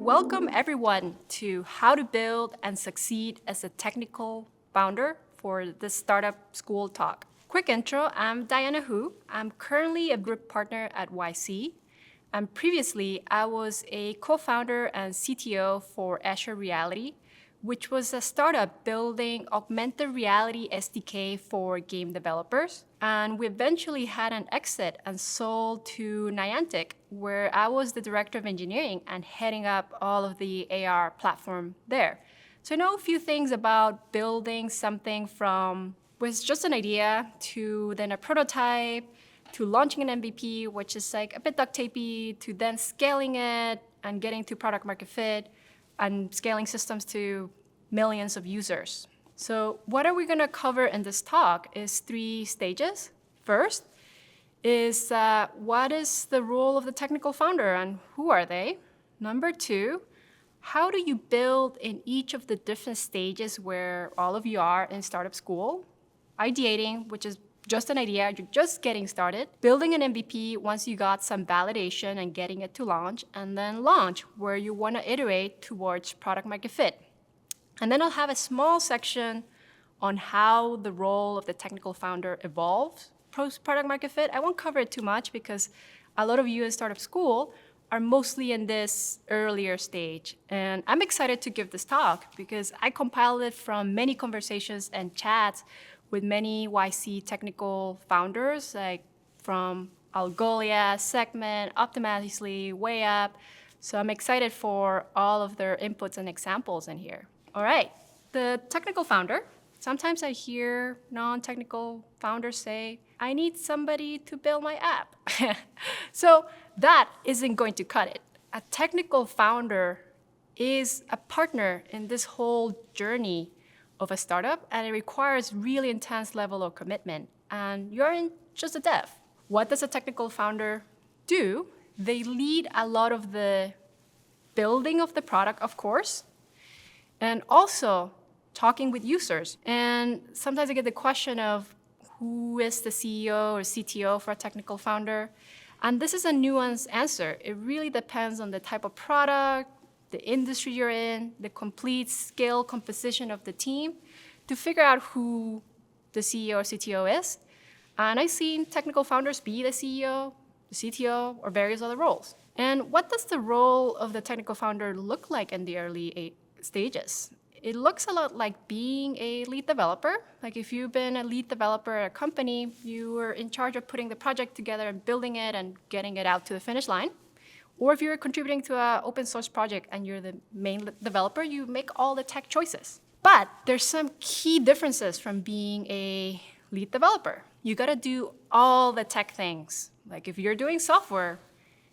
welcome everyone to How to Build and Succeed as a Technical Founder for this Startup School Talk. Quick intro, I'm Diana Hu. I'm currently a group partner at YC. And previously, I was a co-founder and CTO for Escher Reality, which was a startup building augmented reality SDK for game developers. And we eventually had an exit and sold to Niantic, where I was the director of engineering and heading up all of the AR platform there. So I know a few things about building something from with just an idea to then a prototype, to launching an MVP, which is like a bit duct tapey, to then scaling it and getting to product market fit and scaling systems to millions of users. So what are we going to cover in this talk is 3 stages. First is what is the role of the technical founder and who are they? Number 2, how do you build in each of the different stages where all of you are in startup school? Ideating, which is just an idea, you're just getting started. Building an MVP once you got some validation and getting it to launch, and then launch, where you want to iterate towards product market fit. And then I'll have a small section on how the role of the technical founder evolves post product market fit. I won't cover it too much because a lot of you in startup school are mostly in this earlier stage. And I'm excited to give this talk because I compiled it from many conversations and chats with many YC technical founders, like from Algolia, Segment, Optimizely, Way Up. So I'm excited for all of their inputs and examples in here. All right, the technical founder. Sometimes I hear non-technical founders say, I need somebody to build my app. So that isn't going to cut it. A technical founder is a partner in this whole journey of a startup, and it requires really intense level of commitment. And you're in just a dev. What does a technical founder do? They lead a lot of the building of the product, of course, and also talking with users. And sometimes I get the question of who is the CEO or CTO for a technical founder? And this is a nuanced answer. It really depends on the type of product, the industry you're in, the complete skill composition of the team to figure out who the CEO or CTO is. And I've seen technical founders be the CEO, the CTO, or various other roles. And what does the role of the technical founder look like in the early stages? It looks a lot like being a lead developer. Like if you've been a lead developer at a company, you were in charge of putting the project together and building it and getting it out to the finish line. Or if you're contributing to an open source project and you're the main developer, you make all the tech choices. But there's some key differences from being a lead developer. You gotta do all the tech things. Like if you're doing software,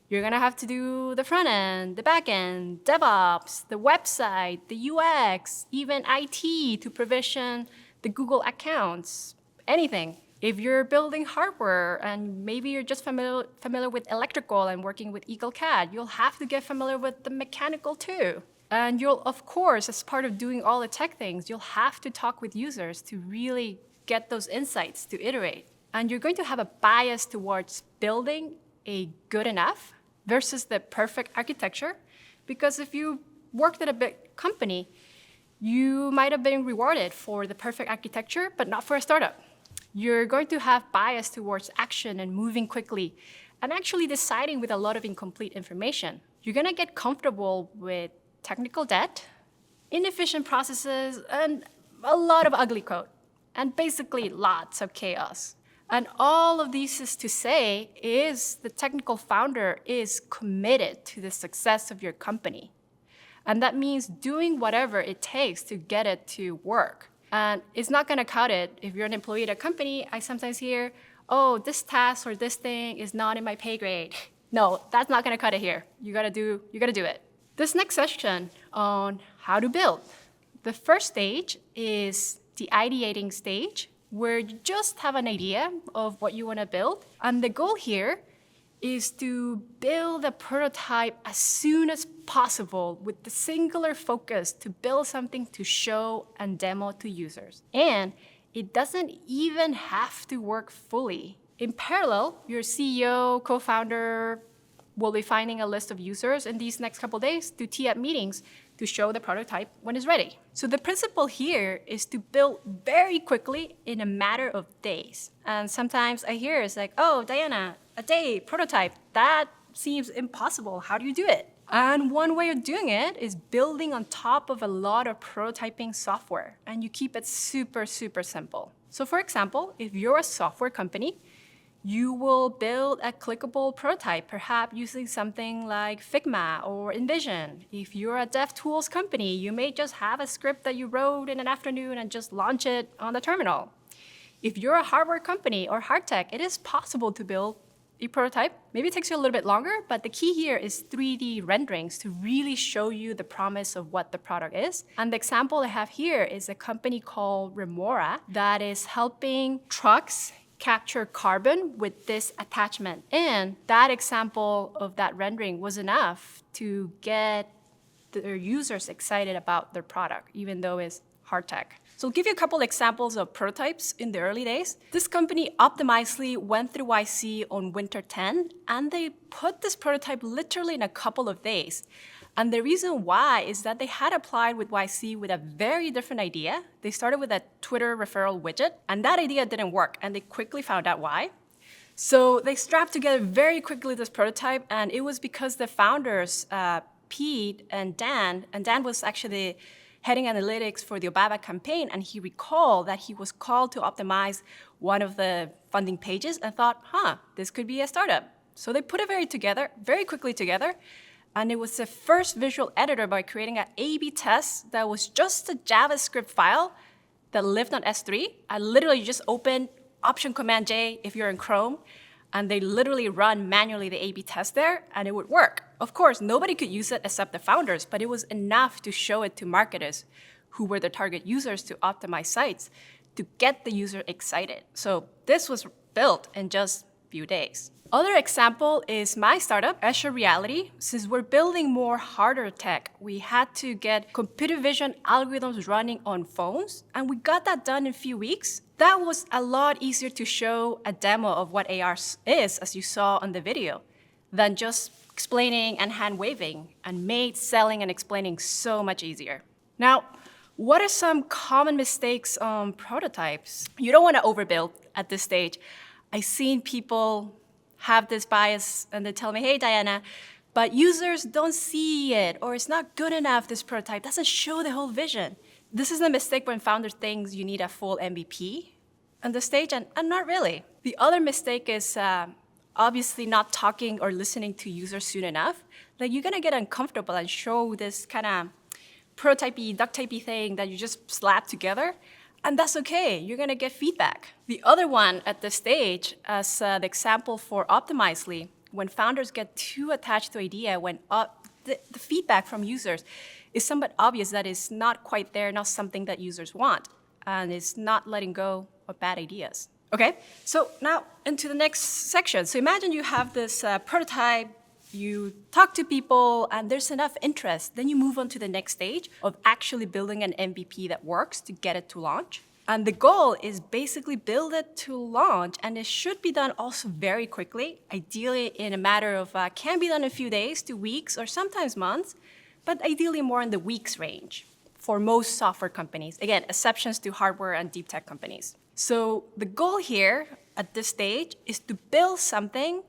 you're gonna have to do the front end, the back end, DevOps, the website, the UX, even IT to provision the Google accounts, anything. If you're building hardware and maybe you're just familiar with electrical and working with EagleCAD, you'll have to get familiar with the mechanical too. And you'll, of course, as part of doing all the tech things, you'll have to talk with users to really get those insights to iterate. And you're going to have a bias towards building a good enough versus the perfect architecture. Because if you worked at a big company, you might have been rewarded for the perfect architecture, but not for a startup. You're going to have bias towards action and moving quickly and actually deciding with a lot of incomplete information. You're going to get comfortable with technical debt, inefficient processes, and a lot of ugly code, and basically lots of chaos. And all of this is to say is the technical founder is committed to the success of your company. And that means doing whatever it takes to get it to work. And it's not going to cut it. If you're an employee at a company, I sometimes hear, oh, this task or this thing is not in my pay grade. No, that's not going to cut it here. You got to do it. This next section on how to build. The first stage is the ideating stage, where you just have an idea of what you want to build. And the goal here is to build a prototype as soon as possible with the singular focus to build something to show and demo to users. And it doesn't even have to work fully. In parallel, your CEO, co-founder, We'll be finding a list of users in these next couple days to tee up meetings to show the prototype when it's ready. So the principle here is to build very quickly in a matter of days. And sometimes I hear it's like, oh, Diana, a day, prototype, that seems impossible. How do you do it? And one way of doing it is building on top of a lot of prototyping software, and you keep it super, super simple. So for example, if you're a software company, you will build a clickable prototype, perhaps using something like Figma or InVision. If you're a DevTools company, you may just have a script that you wrote in an afternoon and just launch it on the terminal. If you're a hardware company or hard tech, it is possible to build a prototype. Maybe it takes you a little bit longer, but the key here is 3D renderings to really show you the promise of what the product is. And the example I have here is a company called Remora that is helping trucks capture carbon with this attachment. And that example of that rendering was enough to get their users excited about their product, even though it's hard tech. So I'll give you a couple examples of prototypes in the early days. This company Optimizely went through YC on winter 10, and they put this prototype literally in a couple of days. And the reason why is that they had applied with YC with a very different idea. They started with a Twitter referral widget, and that idea didn't work, and they quickly found out why. So they strapped together very quickly this prototype, and it was because the founders, Pete and Dan was actually heading analytics for the Obama campaign, and he recalled that he was called to optimize one of the funding pages and thought, this could be a startup. So they put it very quickly together, and it was the first visual editor by creating an A/B test that was just a JavaScript file that lived on S3. I literally just opened Option Command J if you're in Chrome, and they literally run manually the A/B test there, and it would work. Of course, nobody could use it except the founders, but it was enough to show it to marketers, who were the target users to optimize sites, to get the user excited. So this was built in just a few days. Other example is my startup, Escher Reality. Since we're building more harder tech, we had to get computer vision algorithms running on phones, and we got that done in a few weeks. That was a lot easier to show a demo of what AR is, as you saw on the video, than just explaining and hand waving, and made selling and explaining so much easier. Now, what are some common mistakes on prototypes? You don't want to overbuild at this stage. I've seen people have this bias and they tell me, hey, Diana, but users don't see it, or it's not good enough, this prototype doesn't show the whole vision. This is a mistake when founders think you need a full MVP on the stage, and not really. The other mistake is obviously not talking or listening to users soon enough. Like, you're gonna get uncomfortable and show this kind of prototypey, duct tapey thing that you just slap together, and that's okay, you're gonna get feedback. The other one at this stage, as the example for Optimizely, when founders get too attached to idea, when the feedback from users is somewhat obvious that it's not quite there, not something that users want, and it's not letting go of bad ideas. Okay, so now into the next section. So imagine you have this prototype, you talk to people, and there's enough interest. Then you move on to the next stage of actually building an MVP that works to get it to launch. And the goal is basically build it to launch, and it should be done also very quickly, ideally in a matter of, can be done in a few days to weeks or sometimes months, but ideally more in the weeks range for most software companies. Again, exceptions to hardware and deep tech companies. So the goal here at this stage is to build something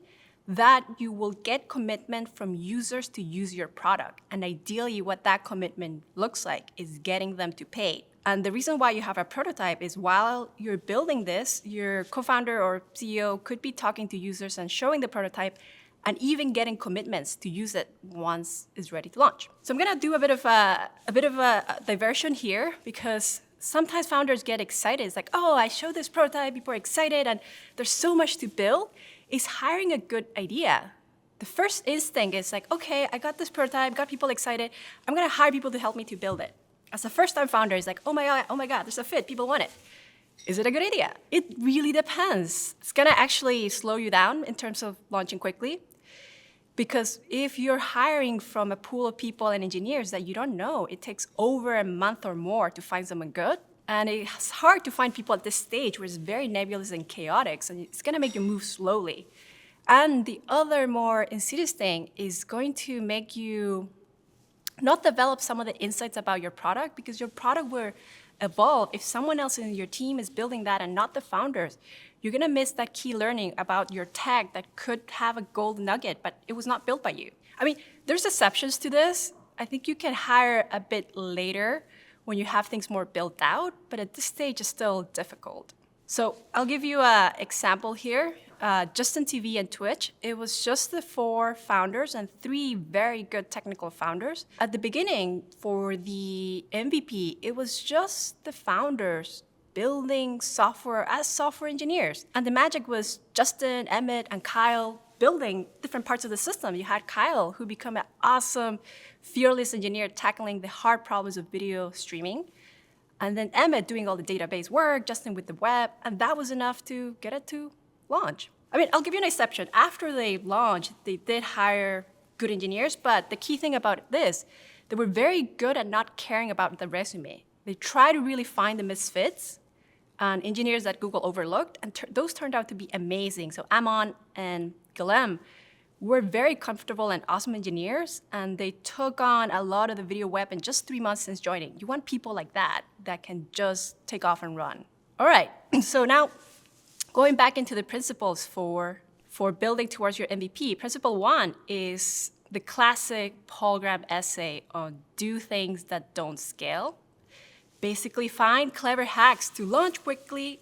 that you will get commitment from users to use your product. And ideally what that commitment looks like is getting them to pay. And the reason why you have a prototype is while you're building this, your co-founder or CEO could be talking to users and showing the prototype and even getting commitments to use it once it's ready to launch. So I'm gonna do a bit of a diversion here, because sometimes founders get excited. It's like, oh, I showed this prototype, people are excited, and there's so much to build. Is hiring a good idea? The first instinct is like, okay, I got this prototype, got people excited, I'm gonna hire people to help me to build it. As a first-time founder, it's like, oh my God, there's a fit, people want it. Is it a good idea? It really depends. It's gonna actually slow you down in terms of launching quickly, because if you're hiring from a pool of people and engineers that you don't know, it takes over a month or more to find someone good. And it's hard to find people at this stage where it's very nebulous and chaotic, so it's gonna make you move slowly. And the other more insidious thing is going to make you not develop some of the insights about your product, because your product will evolve. If someone else in your team is building that and not the founders, you're gonna miss that key learning about your tech that could have a gold nugget, but it was not built by you. I mean, there's exceptions to this. I think you can hire a bit later when you have things more built out, but at this stage it's still difficult. So I'll give you an example here. Justin TV and Twitch, it was just the 4 founders and 3 very good technical founders. At the beginning, for the MVP, it was just the founders building software as software engineers. And the magic was Justin, Emmett, and Kyle building different parts of the system. You had Kyle, who became an awesome, fearless engineer tackling the hard problems of video streaming. And then Emmett doing all the database work, Justin with the web, and that was enough to get it to launch. I mean, I'll give you an exception. After they launched, they did hire good engineers, but the key thing about this, they were very good at not caring about the resume. They tried to really find the misfits and engineers that Google overlooked, and those turned out to be amazing. So Amon and Guillem were very comfortable and awesome engineers, and they took on a lot of the video web in just 3 months since joining. You want people like that can just take off and run. All right, so now going back into the principles for building towards your MVP, principle 1 is the classic Paul Graham essay on do things that don't scale. Basically, find clever hacks to launch quickly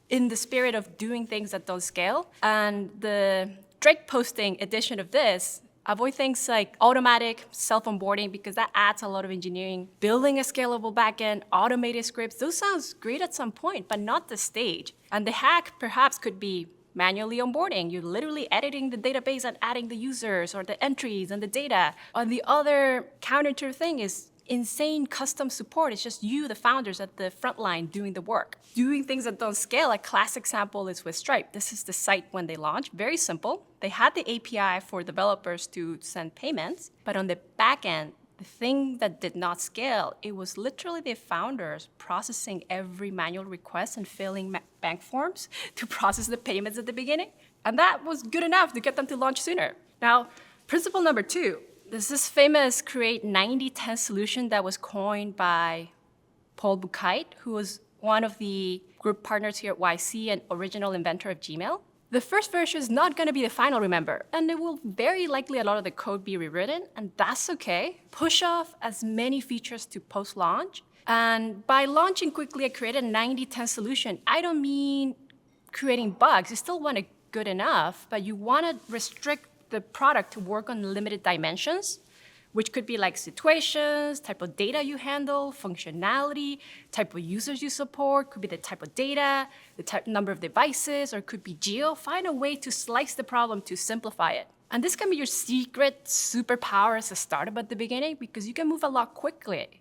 in the spirit of doing things that don't scale. And the Drake posting edition of this, avoid things like automatic self-onboarding, because that adds a lot of engineering. Building a scalable backend, automated scripts, those sounds great at some point, but not the stage. And the hack perhaps could be manually onboarding. You're literally editing the database and adding the users or the entries and the data. On the other counter thing is insane custom support. It's just you, the founders, at the front line doing the work. Doing things that don't scale, a classic example is with Stripe. This is the site when they launched, very simple. They had the API for developers to send payments, but on the back end, the thing that did not scale, it was literally the founders processing every manual request and filling bank forms to process the payments at the beginning. And that was good enough to get them to launch sooner. Now, principle number 2, there's this famous create 90-10 solution that was coined by Paul Buchheit, who was one of the group partners here at YC and original inventor of Gmail. The first version is not going to be the final, remember, and it will very likely a lot of the code be rewritten, and that's okay. Push off as many features to post-launch. And by launching quickly, I created a 90-10 solution. I don't mean creating bugs. You still want it good enough, but you want to restrict the product to work on limited dimensions, which could be like situations, type of data you handle, functionality, type of users you support, could be the type of data, the number of devices, or it could be geo. Find a way to slice the problem to simplify it. And this can be your secret superpower as a startup at the beginning, because you can move a lot quickly.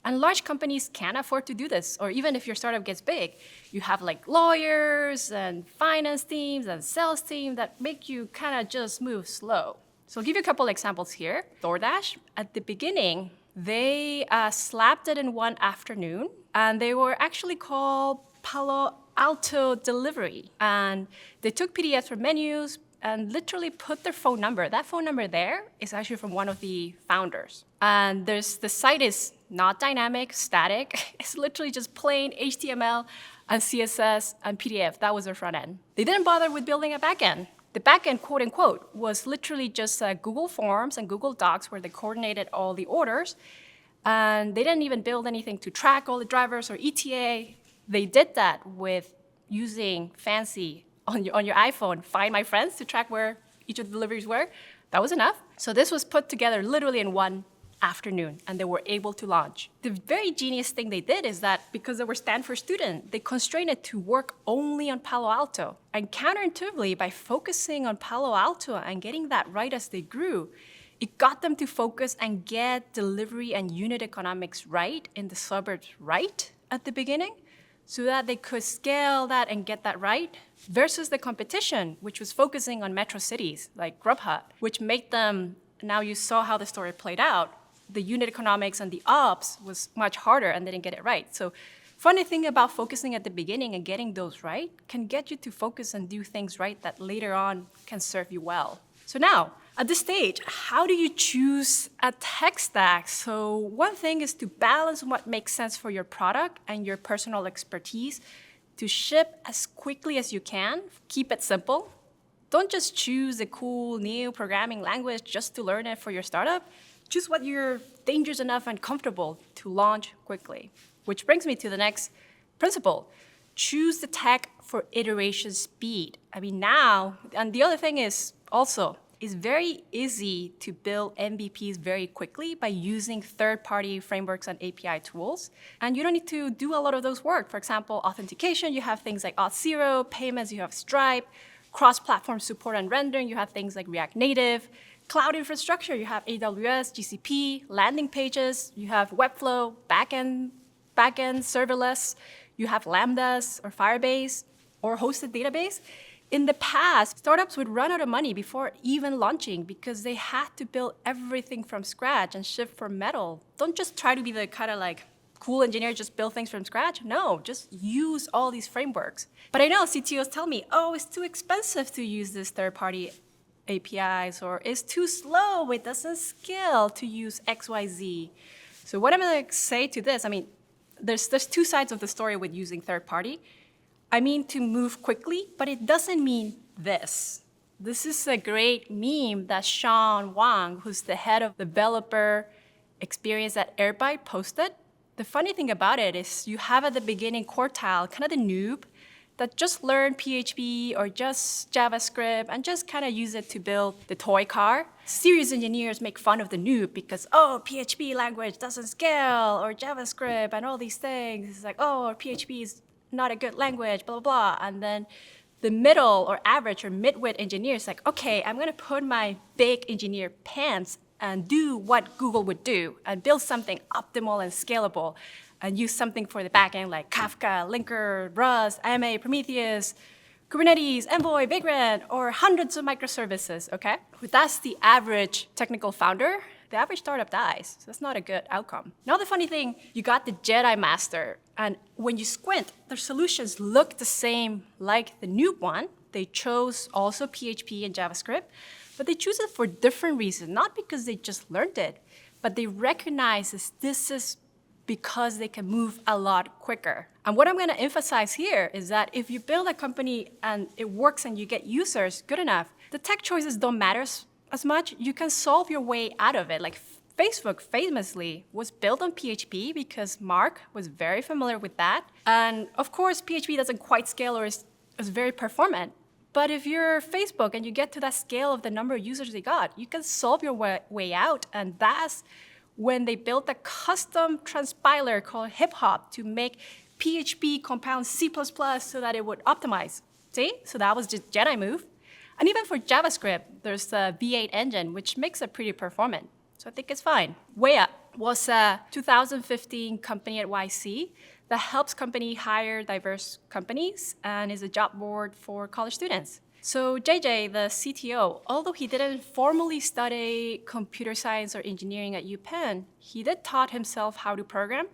And large companies can't afford to do this, or even if your startup gets big, you have like lawyers and finance teams and sales teams that make you kind of just move slow. So I'll give you a couple examples here. DoorDash, at the beginning, they slapped it in one afternoon, and they were actually called Palo Alto Delivery. And they took PDFs from menus and literally put their phone number. That phone number there is actually from one of the founders. And the site is not dynamic, static. It's literally just plain HTML and CSS and PDF. That was their front end. They didn't bother with building a backend. The backend, quote unquote, was literally just Google Forms and Google Docs where they coordinated all the orders. And they didn't even build anything to track all the drivers or ETA. They did that with using fancy on your iPhone, Find My Friends to track where each of the deliveries were. That was enough. So this was put together literally in one afternoon, and they were able to launch. The very genius thing they did is that because they were Stanford students, they constrained it to work only on Palo Alto. And counterintuitively, by focusing on Palo Alto and getting that right as they grew, it got them to focus and get delivery and unit economics right in the suburbs right at the beginning, so that they could scale that and get that right, versus the competition, which was focusing on metro cities like Grubhub, which made them, now you saw how the story played out, the unit economics and the ops was much harder and they didn't get it right. So Funny thing about focusing at the beginning and getting those right can get you to focus and do things right that later on can serve you well. So now, at this stage, how do you choose a tech stack? So one thing is to balance what makes sense for your product and your personal expertise to ship as quickly as you can. Keep it simple. Don't just choose a cool new programming language just to learn it for your startup. Choose what you're dangerous enough and comfortable to launch quickly. Which brings me to the next principle. Choose the tech for iteration speed. Now, and the other thing is also, it's very easy to build MVPs very quickly by using third-party frameworks and API tools. And you don't need to do a lot of those work. For example, authentication, you have things like Auth0, payments, you have Stripe, cross-platform support and rendering, you have things like React Native, cloud infrastructure, you have AWS, GCP, landing pages, you have Webflow, backend serverless, you have Lambdas or Firebase or hosted database. In the past, startups would run out of money before even launching because they had to build everything from scratch and ship for metal. Don't just try to be the kind of like cool engineer, just build things from scratch. No, just use all these frameworks. But I know CTOs tell me, oh, it's too expensive to use this third-party APIs, or it's too slow, it doesn't scale to use XYZ. So what I'm gonna say to this, there's two sides of the story with using third-party. To move quickly, but it doesn't mean this. This is a great meme that Sean Wang, who's the head of developer experience at Airbyte, posted. The funny thing about it is you have at the beginning quartile, kind of the noob, that just learned PHP or just JavaScript and just kind of use it to build the toy car. Serious engineers make fun of the noob because, oh, PHP language doesn't scale, or JavaScript and all these things. It's like, oh, PHP is not a good language, blah, blah, blah. And then the middle or average or mid-wit engineer is like, okay, I'm gonna put my big engineer pants and do what Google would do and build something optimal and scalable and use something for the backend like Kafka, Linker, Rust, IMA, Prometheus, Kubernetes, Envoy, Vagrant, or hundreds of microservices, okay? That's the average technical founder. The average startup dies, so that's not a good outcome. Now the funny thing, you got the Jedi Master, and when you squint, their solutions look the same like the noob one. They chose also PHP and JavaScript, but they choose it for different reasons, not because they just learned it, but they recognize this is because they can move a lot quicker. And what I'm gonna emphasize here is that if you build a company and it works and you get users good enough, the tech choices don't matter as much. You can solve your way out of it. Like Facebook famously was built on PHP because Mark was very familiar with that. And of course, PHP doesn't quite scale or is very performant. But if you're Facebook and you get to that scale of the number of users they got, you can solve your way out. And that's when they built a custom transpiler called HipHop to make PHP compound C++ so that it would optimize. See? So that was just Jedi move. And even for JavaScript, there's the V8 engine, which makes it pretty performant. So I think it's fine. WayUp was a 2015 company at YC that helps companies hire diverse companies and is a job board for college students. So JJ, the CTO, although he didn't formally study computer science or engineering at UPenn, he did taught himself how to program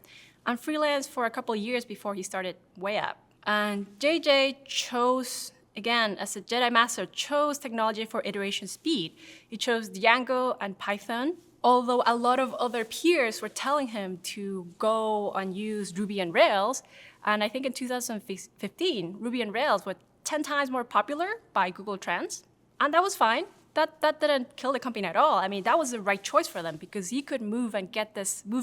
and freelanced for a couple of years before he started WayUp. And JJ chose, again, as a Jedi Master, chose technology for iteration speed. He chose Django and Python, although a lot of other peers were telling him to go and use Ruby on Rails. And I think in 2015, Ruby on Rails was 10 times more popular by Google Trends. And that was fine. That didn't kill the company at all. I mean, that was the right choice for them because he could move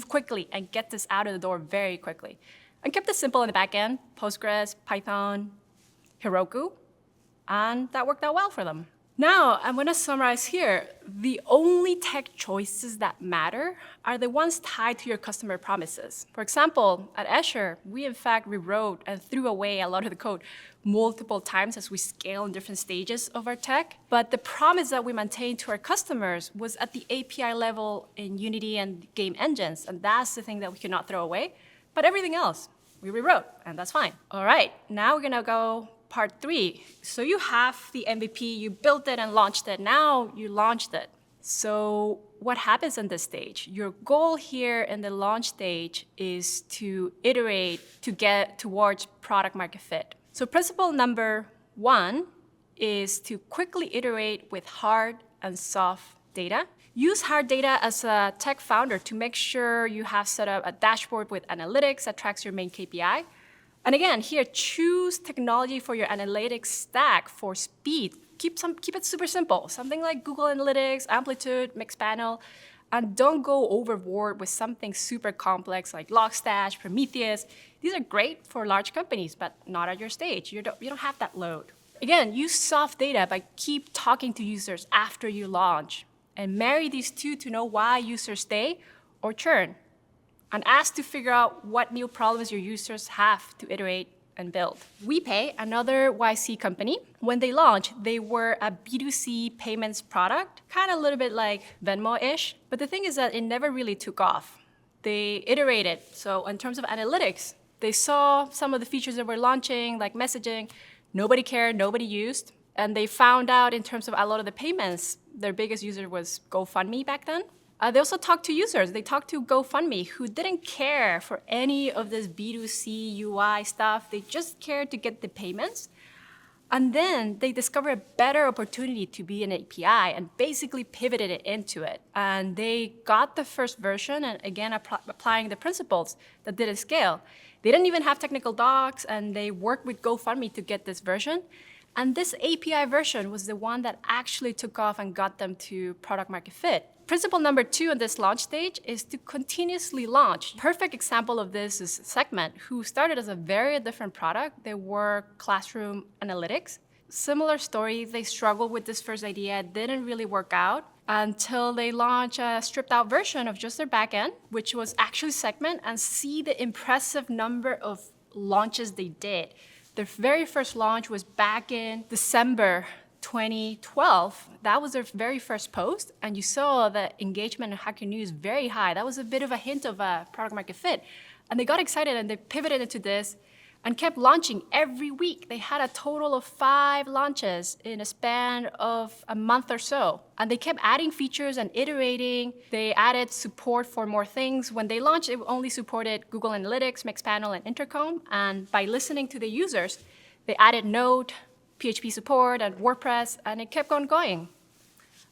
quickly and get this out of the door very quickly. And kept it simple in the back end, Postgres, Python, Heroku, and that worked out well for them. Now, I'm gonna summarize here. The only tech choices that matter are the ones tied to your customer promises. For example, at Escher, we in fact rewrote and threw away a lot of the code multiple times as we scale in different stages of our tech. But the promise that we maintained to our customers was at the API level in Unity and game engines, and that's the thing that we could not throw away. But everything else, we rewrote, and that's fine. All right, now we're gonna go part 3. So you have the MVP, you built it and launched it. Now you launched it. So what happens in this stage? Your goal here in the launch stage is to iterate to get towards product market fit. So principle number 1 is to quickly iterate with hard and soft data. Use hard data as a tech founder to make sure you have set up a dashboard with analytics that tracks your main KPI. And again, here, choose technology for your analytics stack for speed. Keep it super simple. Something like Google Analytics, Amplitude, Mixpanel, and don't go overboard with something super complex like Logstash, Prometheus. These are great for large companies, but not at your stage. You don't have that load. Again, use soft data by keep talking to users after you launch, and marry these two to know why users stay or churn, and ask to figure out what new problems your users have to iterate and build. WePay, another YC company, when they launched, they were a B2C payments product, kind of a little bit like Venmo-ish. But the thing is that it never really took off. They iterated. So in terms of analytics, they saw some of the features that were launching, like messaging. Nobody cared, nobody used. And they found out in terms of a lot of the payments, their biggest user was GoFundMe back then. They also talked to users. They talked to GoFundMe, who didn't care for any of this B2C UI stuff. They just cared to get the payments. And then they discovered a better opportunity to be an API and basically pivoted it into it. And they got the first version, and again, applying the principles that didn't scale. They didn't even have technical docs, and they worked with GoFundMe to get this version. And this API version was the one that actually took off and got them to product market fit. Principle number 2 in this launch stage is to continuously launch. Perfect example of this is Segment, who started as a very different product. They were classroom analytics. Similar story, they struggled with this first idea, it didn't really work out until they launched a stripped out version of just their backend, which was actually Segment, and see the impressive number of launches they did. Their very first launch was back in December 2012. That was their very first post, and you saw the engagement on Hacker News very high. That was a bit of a hint of a product market fit. And they got excited and they pivoted into this and kept launching every week. They had a total of 5 launches in a span of a month or so. And they kept adding features and iterating. They added support for more things. When they launched, it only supported Google Analytics, Mixpanel, and Intercom. And by listening to the users, they added Node, PHP support, and WordPress, and it kept on going.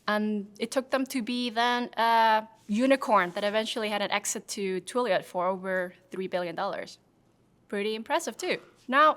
And it took them to be then a unicorn that eventually had an exit to Twilio for over $3 billion. Pretty impressive too. Now,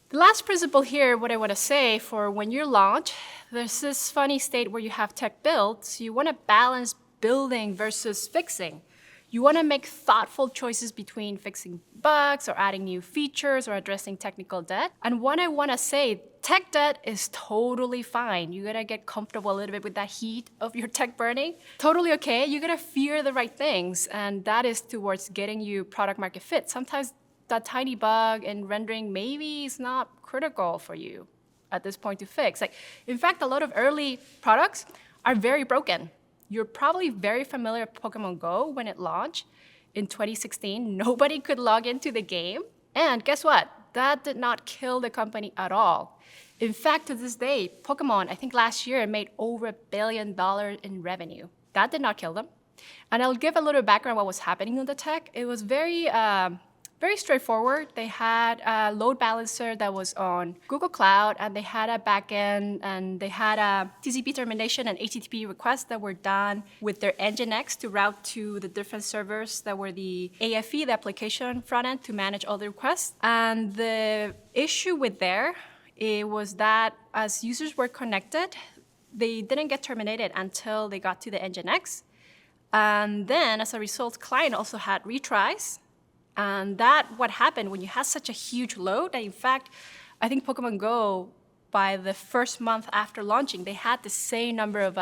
the last principle here, what I want to say for when you launch, there's this funny state where you have tech build, so you want to balance building versus fixing. You want to make thoughtful choices between fixing bugs or adding new features or addressing technical debt. And what I want to say, tech debt is totally fine. You gotta get comfortable a little bit with that heat of your tech burning. Totally okay. You gotta fear the right things, and that is towards getting you product market fit. Sometimes that tiny bug in rendering maybe is not critical for you at this point to fix. Like, in fact, a lot of early products are very broken. You're probably very familiar with Pokemon Go when it launched in 2016. Nobody could log into the game. And guess what? That did not kill the company at all. In fact, to this day, Pokemon, I think last year, made over $1 billion in revenue. That did not kill them. And I'll give a little background on what was happening in the tech. It was very straightforward. They had a load balancer that was on Google Cloud, and they had a backend, and they had a TCP termination and HTTP requests that were done with their Nginx to route to the different servers that were the AFE, the application front end, to manage all the requests. And the issue with there, it was that as users were connected, they didn't get terminated until they got to the Nginx. And then, as a result, client also had retries. And that what happened when you have such a huge load. And in fact, I think Pokemon Go, by the first month after launching, they had the same number of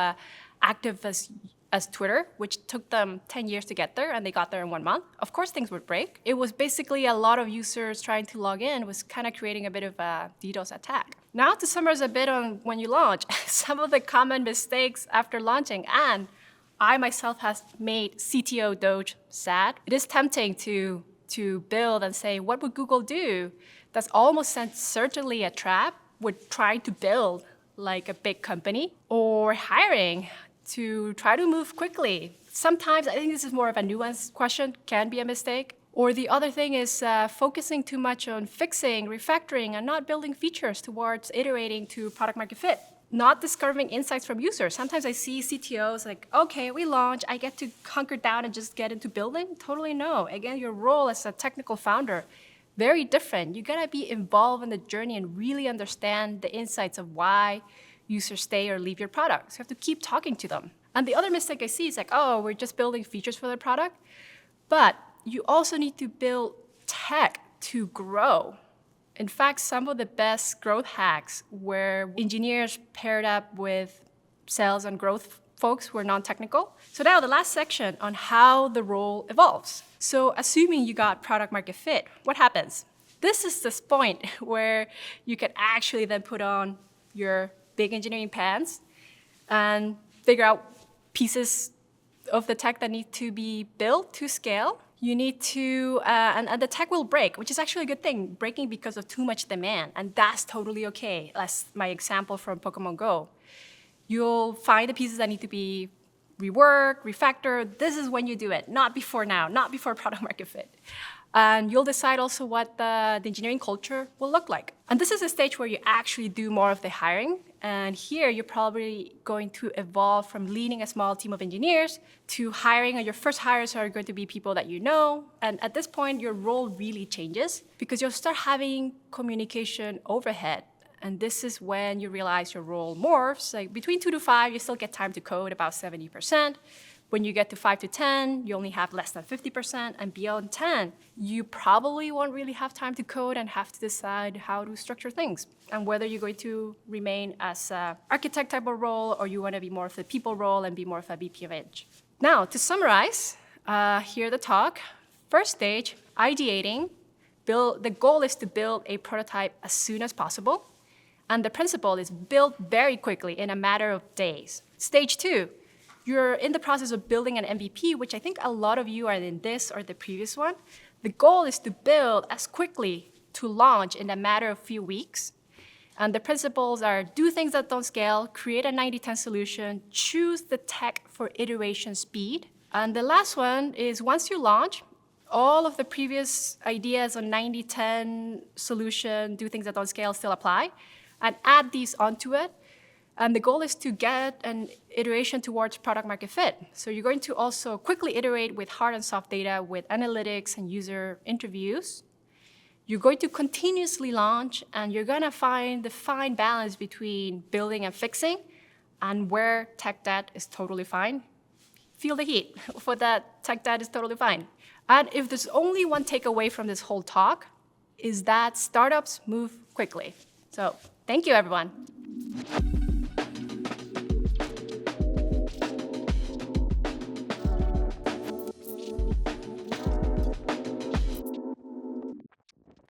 active as Twitter, which took them 10 years to get there, and they got there in 1 month. Of course, things would break. It was basically a lot of users trying to log in, was kind of creating a bit of a DDoS attack. Now, to summarize a bit on when you launch, some of the common mistakes after launching, and I myself have made CTO Doge sad. It is tempting to build and say, what would Google do? That's almost certainly a trap with trying to build like a big company, or hiring to try to move quickly. Sometimes, I think this is more of a nuanced question, can be a mistake. Or the other thing is focusing too much on fixing, refactoring, and not building features towards iterating to product market fit. Not discovering insights from users. Sometimes I see CTOs like, okay, we launch, I get to hunker down and just get into building. Totally no. Again, your role as a technical founder, very different. You gotta be involved in the journey and really understand the insights of why users stay or leave your product. So you have to keep talking to them. And the other mistake I see is like, oh, we're just building features for the product. But you also need to build tech to grow. In fact, some of the best growth hacks were engineers paired up with sales and growth folks who are non-technical. So now the last section on how the role evolves. So assuming you got product market fit, what happens? This is this point where you can actually then put on your big engineering pants and figure out pieces of the tech that need to be built to scale. You need to, and the tech will break, which is actually a good thing, breaking because of too much demand, and that's totally okay. That's my example from Pokemon Go. You'll find the pieces that need to be reworked, refactored. This is when you do it, not before now, not before product market fit. And you'll decide also what the engineering culture will look like. And this is a stage where you actually do more of the hiring. And here you're probably going to evolve from leading a small team of engineers to hiring, and your first hires are going to be people that you know. And at this point, your role really changes because you'll start having communication overhead. And this is when you realize your role morphs. Like between 2 to 5, you still get time to code about 70%. When you get to 5 to 10, you only have less than 50%, and beyond 10, you probably won't really have time to code and have to decide how to structure things and whether you're going to remain as an architect type of role or you want to be more of the people role and be more of a VP of Eng. Now, to summarize, here the talk. First stage, ideating. The goal is to build a prototype as soon as possible, and the principle is build very quickly in a matter of days. Stage 2, you're in the process of building an MVP, which I think a lot of you are in this or the previous one. The goal is to build as quickly to launch in a matter of few weeks. And the principles are do things that don't scale, create a 90-10 solution, choose the tech for iteration speed. And the last one is once you launch, all of the previous ideas on 90-10 solution, do things that don't scale still apply, and add these onto it. And the goal is to get an iteration towards product market fit. So you're going to also quickly iterate with hard and soft data with analytics and user interviews. You're going to continuously launch, and you're going to find the fine balance between building and fixing, and where tech debt is totally fine. Feel the heat. For that, tech debt is totally fine. And if there's only one takeaway from this whole talk, is that startups move quickly. So thank you, everyone.